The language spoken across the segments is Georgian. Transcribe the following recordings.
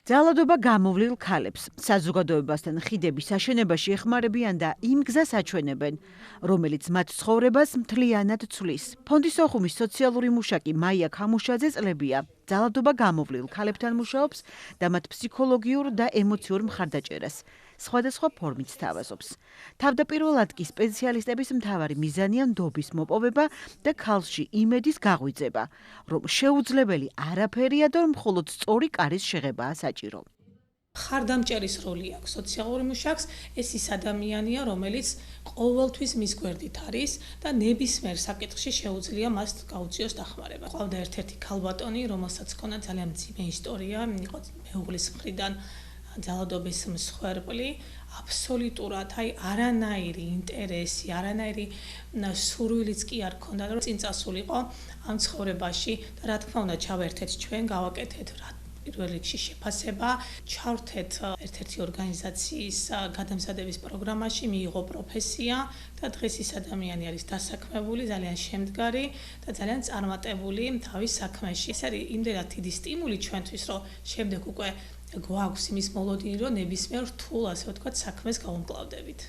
ძალადობა გამოვლილ ქალებს საზოგადოებასთან ხიდების აშენებაში ეხმარებიან და იმ გზას აჩვენებენ, რომელიც მათ ცხოვრებას მთლიანად ცვლის. ფონდის ოხუმის სოციალური მუშაკი მაია ქამუშაძე წლებია ძალადობა გამოვლილ ქალებთან მუშაობს და მათ ფსიქოლოგიურ და ემოციურ მხარდაჭერას სხვადასხვა ფორმით სთავაზობს. თავდაპირველად კი სპეციალისტების მთავარი მიზანია ნდობის მოპოვება და ქალში იმედის გაღვიძება, რომ შეუძლებელი არაფერია და მხოლოდ სწორი კარის შეღებაა საჭირო. ხარდამჭერის როლი აქვს სოციალური მუშაკს, ეს ის ადამიანია, რომელიც ყოველთვის მის გვერდით არის და ნებისმიერ საკითხში შეუძლია მას გაუწიოს დახმარება. ყავდა ერთ-ერთი ქალბატონი, რომელსაც ჰქონდა ძალიან მძიმე ისტორია, იყო მეუღლის მხრიდან ძალადობის მსხვერპლი, აბსოლუტურად არანაირი ინტერესი, არანაირი სურვილიც კი არ ჰქონდა, რომ წინ წასულიყო ამ ცხოვრებაში და რა თქმა უნდა ჩავერთეთ ჩვენ, გავაკეთეთ პირველ რიგში შეფასება, ჩავრთეთ ერთ-ერთი ორგანიზაციის გადამზადების პროგრამაში, მიიღო პროფესია და დღეს ის ადამიანი არის დასაქმებული, ძალიან შემდგარი და ძალიან წარმატებული თავის საქმეში. ეს არის იმდენად დიდი სტიმული ჩვენთვის, რომ შემდეგ უკვე გვაქვს იმის მოლოდინი, რომ ნებისმიერ რთულ, ასე ვთქვათ, საქმეს გავუმკლავდებით.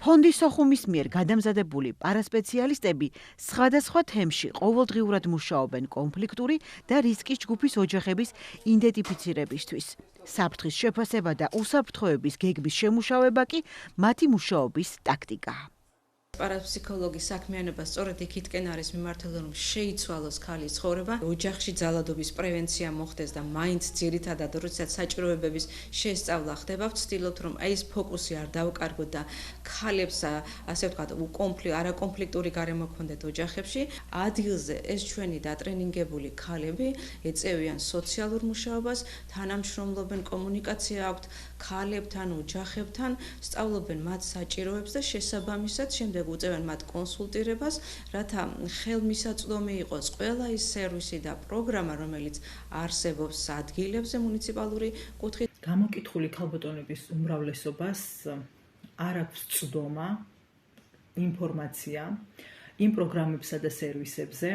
ფონდის ოხუმის მიერ გადამზადებული პარასპეციალისტები სხვადასხვა თემში ყოველდღიურად მუშაობენ კონფლიქტური და რისკის ჯგუფის ოჯახების იდენტიფიცირებისთვის. საფრთხის შეფასება და უსაფრთხოების გეგმის შემუშავება კი მათი მუშაობის ტაქტიკაა. პარაფსიქოლოგის საქმიანობა სწორედ იქითკენ არის მიმართული, რომ შეიცვალოს ქალის ცხოვრება, ოჯახში ძალადობის პრევენცია მოხდეს და მაინც ძირითადად როდესაც საჭიროებების შესწავლა ხდება, ვცდილობთ, რომ ეს ფოკუსი არ დავკარგოთ და ქალებს, ასე ვთქვათ, არაკონფლიქტური გარემო ჰქონდეთ ოჯახებში. ადგილზე ეს ჩვენი დატრენინგებული ქალები ეწევიან სოციალურ მუშაობას, თანამშრომლობენ, კომუნიკაცია აქვთ ქალებთან, ოჯახებთან, სწავლობენ მათ საჭიროებს და შესაბამისად შემდეგ უწევენ მათ კონსულტირებას, რათა ხელმისაწვდომი იყოს ყველა ის სერვისი და პროგრამა, რომელიც არსებობს ადგილებზე მუნიციპალური კუთხით. გამოკითხული ქალბატონების უმრავლესობას არ აქვს წვდომა, ინფორმაცია იმ პროგრამებსა და სერვისებზე,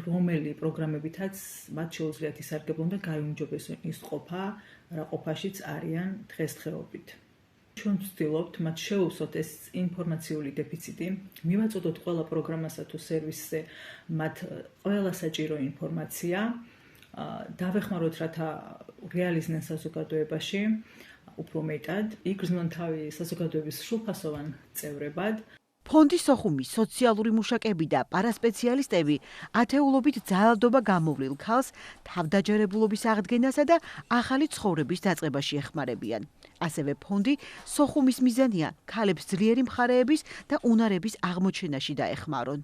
რომელი პროგრამებითაც მათ შეუძლიათ ისარგებლონ და გაიუმჯობესონ ის ყოფა, რა ყოფაშიც არიან დღესდღეობით. ჩვენ ვცდილობთ მათ შევუვსოთ ეს ინფორმაციული დეფიციტი, მივაწოდოთ ყველა პროგრამასა თუ სერვისზე მათ ყველა საჭირო ინფორმაცია, დავეხმაროთ რათა რეალიზდნენ საზოგადოებაში უფრო მეტად, იგრძნონ თავი საზოგადოების სრულფასოვან წევრებად. ფონდის ოხუმის სოციალური მუშაკები და პარასპეციალისტები ათეულობით ძალადობა გამოვლილ ქალს თავდაჯერებულობის აღდგენასა და ახალი ცხოვრების დაწყებაში ეხმარებიან. ასევე ფონდი ოხუმის მიზანია ქალებს ძლიერი მხარეების და უნარების აღმოჩენაში დაეხმარონ.